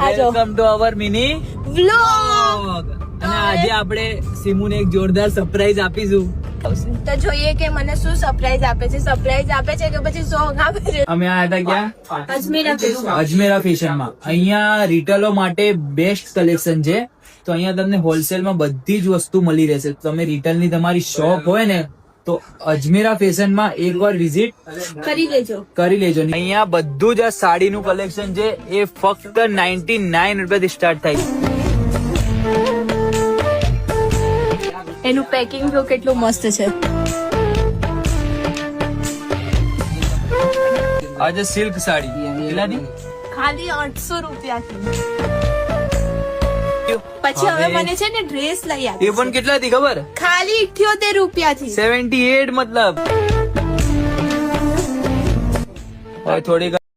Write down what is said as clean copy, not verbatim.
Welcome to our mini vlog. અને આજે આપણે સિમુને એક જોરદાર સરપ્રાઈઝ આપીશું. તો જોઈએ કે મને શું સરપ્રાઈઝ આપે છે. સરપ્રાઈઝ આપે છે કે પછી સોંગ આપે છે. અમે આયા હતા ક્યાં? અજમેરા ફેશન. અજમેરા ફેશનમાં. અહીંયા રિટેલો માટે બેસ્ટ કલેક્શન છે. તો અહીંયા તમને હોલસેલમાં બધી જ વસ્તુ મળી રહેશે. તમે રિટેલની તમારી શોપ હોય ને તો અજમેરા ફેશનમાં એકવાર વિઝિટ કરી લેજો. અહીંયા બધું જ આ સાડીનું કલેક્શન છે એ ફક્ત 99 રૂપિયાથી સ્ટાર્ટ થાય છે. એનું પેકિંગ તો કેટલું મસ્ત છે. આજે સિલ્ક સાડી કેટલાની? ખાલી 800 રૂપિયાથી. પછી હવે મને છે ને ડ્રેસ લઈ આપી. એ પણ કેટલાથી ખબર? ખાલી 78 રૂપિયાથી. 78 મતલબ. હવે થોડી